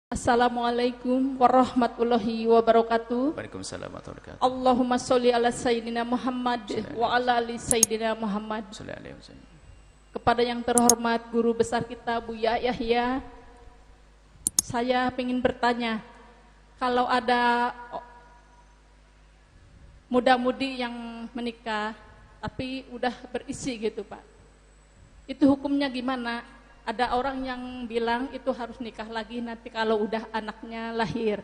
Assalamualaikum warahmatullahi wabarakatuh. Waalaikumsalam warahmatullahi wabarakatuh. Allahumma sholli ala Sayyidina Muhammad wa ala ali Sayyidina Muhammad. Kepada yang terhormat guru besar kita Buya Yahya, saya ingin bertanya, kalau ada muda-mudi yang menikah tapi udah berisi gitu Pak, itu hukumnya gimana? Ada orang yang bilang itu harus nikah lagi nanti kalau udah anaknya lahir.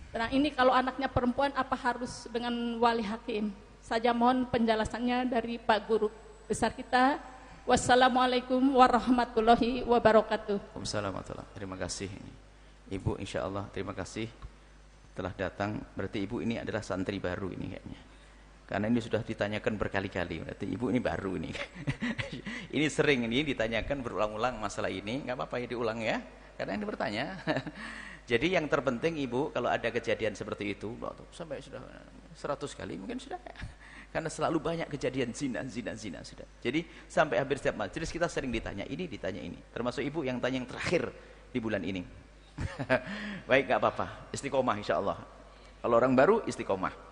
Nah ini kalau anaknya perempuan apa harus dengan wali hakim? Saya mohon penjelasannya dari Pak Guru besar kita. Wassalamualaikum warahmatullahi wabarakatuh. Waalaikumsalam warahmatullahi wabarakatuh. Terima kasih Ibu, insya Allah terima kasih telah datang. Berarti Ibu ini adalah santri baru ini kayaknya. Karena ini sudah ditanyakan berkali-kali, berarti Ibu ini baru ini. Ini sering ini ditanyakan berulang-ulang masalah ini, nggak apa-apa ya diulang ya, karena ini bertanya. Jadi yang terpenting Ibu, kalau ada kejadian seperti itu, sampai sudah 100 kali mungkin sudah ya. Karena selalu banyak kejadian zina sudah. Jadi sampai hampir setiap majelis kita sering ditanya ini. Termasuk Ibu yang tanya yang terakhir di bulan ini. Baik, nggak apa-apa, istiqomah insya Allah. Kalau orang baru istiqomah.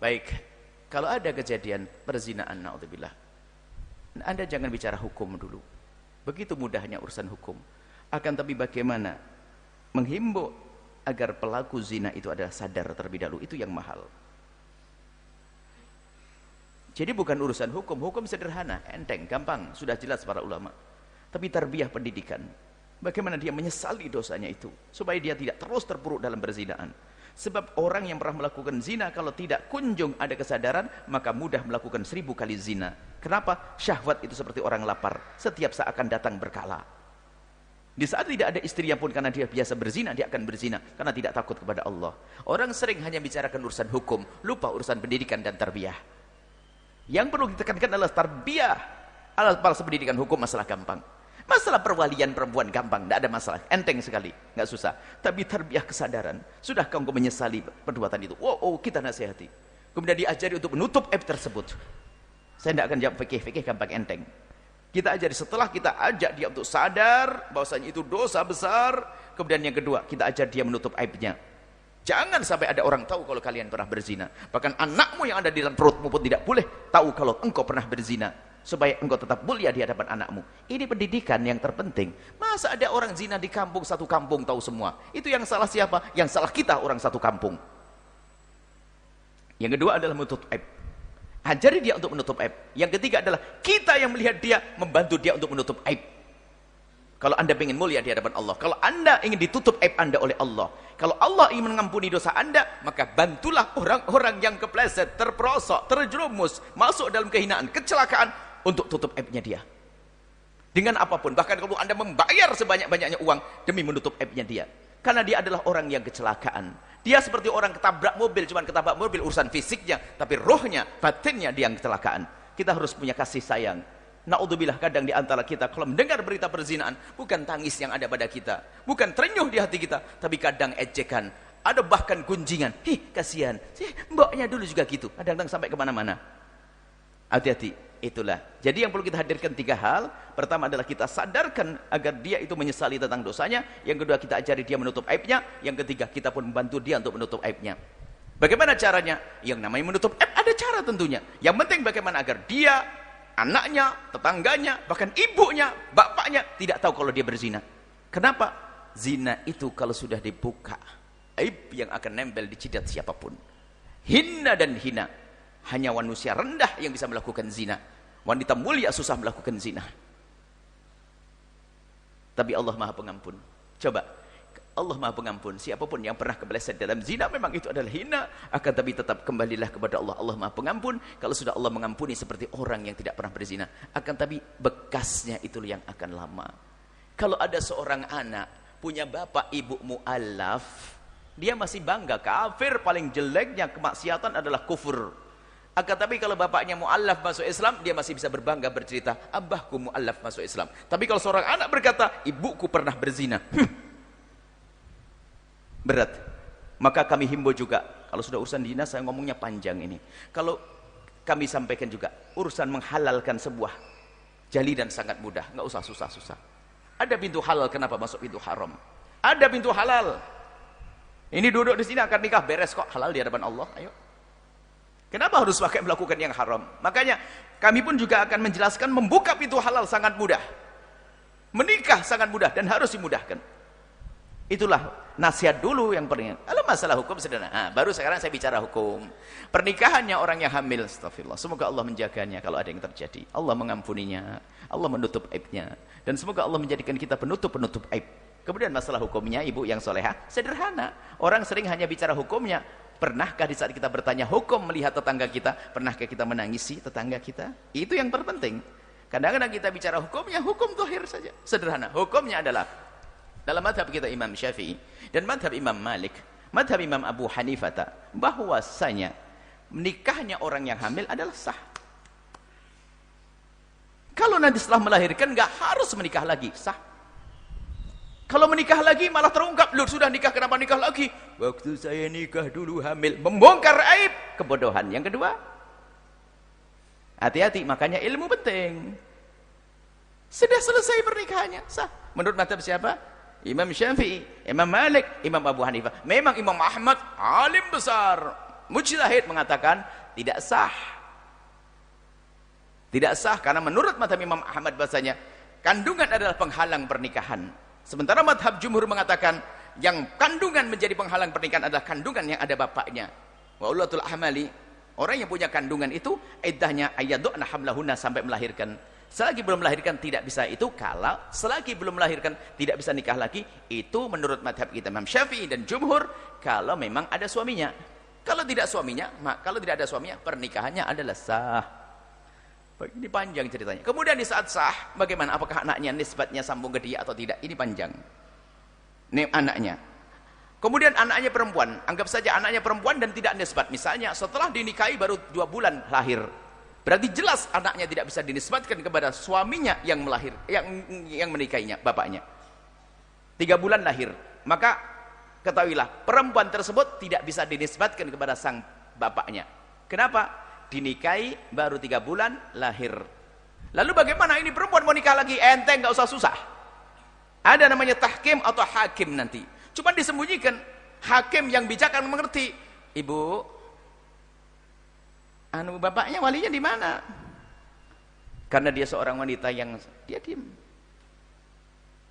Baik, kalau ada kejadian perzinaan, naudzubillah, Anda jangan bicara hukum dulu. Begitu mudahnya urusan hukum. Akan tapi bagaimana menghimbau agar pelaku zina itu adalah sadar terlebih dahulu, itu yang mahal. Jadi bukan urusan hukum, hukum sederhana, enteng, gampang, sudah jelas para ulama. Tapi tarbiyah pendidikan, bagaimana dia menyesali dosanya itu, supaya dia tidak terus terpuruk dalam perzinaan. Sebab orang yang pernah melakukan zina kalau tidak kunjung ada kesadaran, maka mudah melakukan 1000 kali zina. Kenapa? Syahwat itu seperti orang lapar, setiap saat akan datang berkala. Di saat tidak ada istrinya pun, karena dia biasa berzina, dia akan berzina karena tidak takut kepada Allah. Orang sering hanya bicarakan urusan hukum, lupa urusan pendidikan dan tarbiyah. Yang perlu ditekankan adalah tarbiyah. Alat pendidikan hukum masalah gampang. Masalah perwalian perempuan gampang, tidak ada masalah, enteng sekali, nggak susah. Tapi tarbiyah kesadaran, sudahkah engkau menyesali perbuatan itu? Kita nasihati. Kemudian diajari untuk menutup aib tersebut. Saya tidak akan jawab fikih gampang, enteng. Kita ajari, setelah kita ajak dia untuk sadar bahwasanya itu dosa besar. Kemudian yang kedua, kita ajar dia menutup aibnya. Jangan sampai ada orang tahu kalau kalian pernah berzina. Bahkan anakmu yang ada di dalam perutmu pun tidak boleh tahu kalau engkau pernah berzina, supaya engkau tetap mulia di hadapan anakmu. Ini pendidikan yang terpenting. Masa ada orang zina di kampung, satu kampung tahu semua? Itu yang salah siapa? Yang salah kita, orang satu kampung. Yang kedua adalah menutup aib. Ajari dia untuk menutup aib. Yang ketiga adalah kita yang melihat dia, membantu dia untuk menutup aib. Kalau Anda ingin mulia di hadapan Allah, kalau Anda ingin ditutup aib Anda oleh Allah, kalau Allah ingin mengampuni dosa Anda, maka bantulah orang-orang yang kepleset, terperosok, terjerumus, masuk dalam kehinaan, kecelakaan, untuk tutup aibnya dia. Dengan apapun, bahkan kalau Anda membayar sebanyak-banyaknya uang demi menutup aibnya dia. Karena dia adalah orang yang kecelakaan. Dia seperti orang ketabrak mobil, cuman ketabrak mobil urusan fisiknya, tapi rohnya, batinnya dia yang kecelakaan. Kita harus punya kasih sayang. Naudzubillah, kadang di antara kita kalau mendengar berita perzinaan, bukan tangis yang ada pada kita, bukan terenyuh di hati kita, tapi kadang ejekan, ada bahkan gunjingan. Kasihan, mbaknya dulu juga gitu, kadang-kadang sampai kemana-mana. Hati-hati, itulah. Jadi yang perlu kita hadirkan 3 hal. Pertama adalah kita sadarkan agar dia itu menyesali tentang dosanya. Yang kedua, kita ajari dia menutup aibnya. Yang ketiga, kita pun membantu dia untuk menutup aibnya. Bagaimana caranya? Yang namanya menutup aib ada cara tentunya. Yang penting bagaimana agar dia, anaknya, tetangganya, bahkan ibunya, bapaknya tidak tahu kalau dia berzina. Kenapa? Zina itu kalau sudah dibuka, aib yang akan nempel di jidat siapapun. Hina dan hina. Hanya manusia rendah yang bisa melakukan zina. Wanita mulia susah melakukan zina. Tapi Allah Maha Pengampun. Coba, Allah Maha Pengampun. Siapapun yang pernah kepleset dalam zina, memang itu adalah hina. Akan tapi tetap kembalilah kepada Allah. Allah Maha Pengampun. Kalau sudah Allah mengampuni seperti orang yang tidak pernah berzina. Akan tapi bekasnya itu yang akan lama. Kalau ada seorang anak punya bapak ibu mu'alaf, dia masih bangga. Kafir paling jeleknya kemaksiatan adalah kufur. Akan tapi kalau bapaknya mu'alaf masuk Islam, dia masih bisa berbangga bercerita, abahku mu'alaf masuk Islam. Tapi kalau seorang anak berkata, ibuku pernah berzina, berat. Maka kami himbau juga, kalau sudah urusan zina, saya ngomongnya panjang ini. Kalau kami sampaikan juga, urusan menghalalkan sebuah jalinan sangat mudah, nggak usah susah-susah. Ada pintu halal, kenapa masuk pintu haram? Ada pintu halal. Ini duduk di sini akan nikah, beres kok, halal di hadapan Allah. Ayo. Kenapa harus pakai melakukan yang haram? Makanya kami pun juga akan menjelaskan membuka pintu halal sangat mudah. Menikah sangat mudah dan harus dimudahkan. Itulah nasihat dulu yang penting. Kalau masalah hukum sederhana. Baru sekarang saya bicara hukum. Pernikahannya orang yang hamil, astagfirullah. Semoga Allah menjaganya kalau ada yang terjadi. Allah mengampuninya. Allah menutup aibnya. Dan semoga Allah menjadikan kita penutup-penutup aib. Kemudian masalah hukumnya, ibu yang solehah, sederhana. Orang sering hanya bicara hukumnya. Pernahkah di saat kita bertanya hukum melihat tetangga kita? Pernahkah kita menangisi tetangga kita? Itu yang terpenting. Kadang-kadang kita bicara hukumnya, hukum zahir saja. Sederhana. Hukumnya adalah dalam madhab kita Imam Syafi'i dan madhab Imam Malik, madhab Imam Abu Hanifah, bahwasanya menikahnya orang yang hamil adalah sah. Kalau nanti setelah melahirkan nggak harus menikah lagi, sah. Kalau menikah lagi malah terungkap, loh sudah nikah kenapa nikah lagi? Waktu saya nikah dulu hamil, membongkar aib, kebodohan. Yang kedua, hati-hati, makanya ilmu penting. Sudah selesai pernikahannya, sah. Menurut madhab siapa? Imam Syafi'i, Imam Malik, Imam Abu Hanifah. Memang Imam Ahmad, alim besar, mujtahid, mengatakan tidak sah. Tidak sah, karena menurut madhab Imam Ahmad bahasanya, kandungan adalah penghalang pernikahan. Sementara madhab jumhur mengatakan, yang kandungan menjadi penghalang pernikahan adalah kandungan yang ada bapaknya. Wa ulatul ahmali, orang yang punya kandungan itu, iddahnya ayyadu'na hamlahuna sampai melahirkan. Selagi belum melahirkan tidak bisa itu. Kalau selagi belum melahirkan tidak bisa nikah lagi, itu menurut madhab kita Imam Syafi'i dan jumhur, kalau memang ada suaminya. Kalau tidak suaminya, kalau tidak ada suaminya, pernikahannya adalah sah. Ini panjang ceritanya. Kemudian di saat sah, bagaimana? Apakah anaknya nisbatnya sambung ke dia atau tidak? Ini panjang. Ini anaknya. Kemudian anaknya perempuan. Anggap saja anaknya perempuan dan tidak nisbat. Misalnya setelah dinikahi baru 2 bulan lahir. Berarti jelas anaknya tidak bisa dinisbatkan kepada suaminya yang melahir, yang menikahinya, bapaknya. 3 bulan lahir. Maka ketahuilah, perempuan tersebut tidak bisa dinisbatkan kepada sang bapaknya. Kenapa? Dinikahi baru 3 bulan lahir. Lalu bagaimana ini perempuan mau nikah lagi? Enteng, nggak usah susah. Ada namanya tahkim atau hakim nanti. Cuma disembunyikan. Hakim yang bijak akan mengerti. Ibu, bapaknya walinya di mana? Karena dia seorang wanita yang dia diam.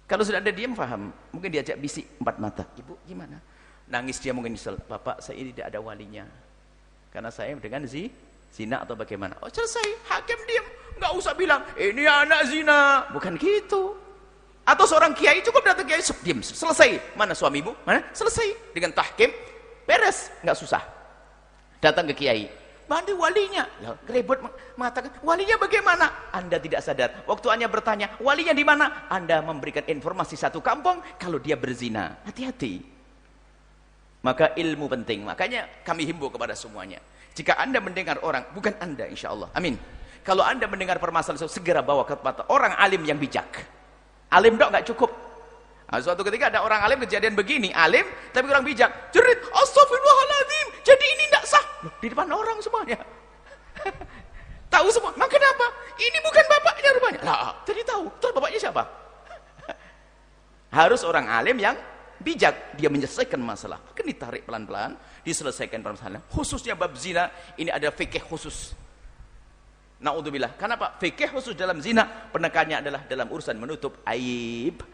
Kalau sudah ada diam, paham. Mungkin diajak bisik 4 mata. Ibu gimana? Nangis dia mungkin nyesel. Bapak, saya ini tidak ada walinya. Karena saya dengan zina atau bagaimana? Oh selesai, hakim diam, nggak usah bilang ini anak zina, bukan gitu. Atau seorang kiai cukup datang kiai, diam, selesai. Mana suamimu? Mana? Selesai dengan tahkim, beres, nggak susah. Datang ke kiai, mana walinya? Ribut mengatakan walinya bagaimana? Anda tidak sadar. Waktu Anda bertanya walinya di mana? Anda memberikan informasi satu kampung kalau dia berzina. Hati-hati. Maka ilmu penting. Makanya kami himbau kepada semuanya. Jika Anda mendengar orang, bukan Anda insya Allah, amin. Kalau Anda mendengar permasalahan itu, segera bawa ke tempat orang alim yang bijak. Alim dok nggak cukup. Nah, suatu ketika ada orang alim kejadian begini, alim tapi kurang bijak. Jerit, astagfirullahaladzim, jadi ini tidak sah. Loh, di depan orang semuanya. Tahu semua, nah kenapa? Ini bukan bapaknya rupanya. Lah, jadi tahu, terus bapaknya siapa? Harus orang alim yang bijak, dia menyelesaikan masalah. Kan ditarik pelan-pelan, diselesaikan permasalahan. Khususnya bab zina, ini ada fikih khusus. Na'udzubillah. Kenapa? Fikih khusus dalam zina, penekannya adalah dalam urusan menutup aib.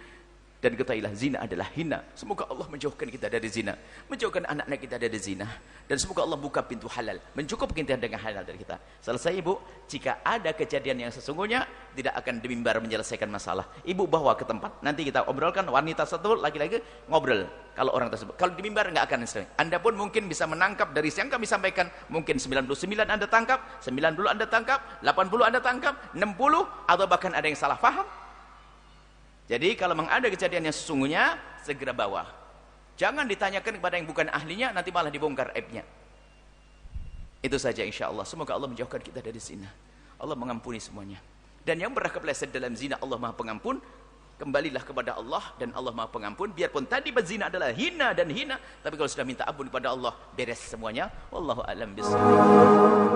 Dan ketahuilah zina adalah hina. Semoga Allah menjauhkan kita dari zina, menjauhkan anak-anak kita dari zina, dan semoga Allah buka pintu halal, mencukupkan kita dengan halal dari kita. Selesai ibu, jika ada kejadian yang sesungguhnya tidak akan di mimbar menyelesaikan masalah, ibu bawa ke tempat, nanti kita obrolkan. Wanita satu laki-laki ngobrol kalau orang tersebut. Kalau di mimbar nggak akan selesai. Anda pun mungkin bisa menangkap dari yang kami sampaikan, mungkin 99 Anda tangkap, 90 Anda tangkap, 80 Anda tangkap, 60 atau bahkan ada yang salah paham. Jadi kalau memang ada kejadian yang sesungguhnya, segera bawa. Jangan ditanyakan kepada yang bukan ahlinya, nanti malah dibongkar aibnya. Itu saja insya Allah. Semoga Allah menjauhkan kita dari zina. Allah mengampuni semuanya. Dan yang pernah kepleset dalam zina, Allah Maha Pengampun. Kembalilah kepada Allah dan Allah Maha Pengampun. Biarpun tadi berzina adalah hina dan hina, tapi kalau sudah minta ampun kepada Allah, beres semuanya. Wallahu a'lam bishawab.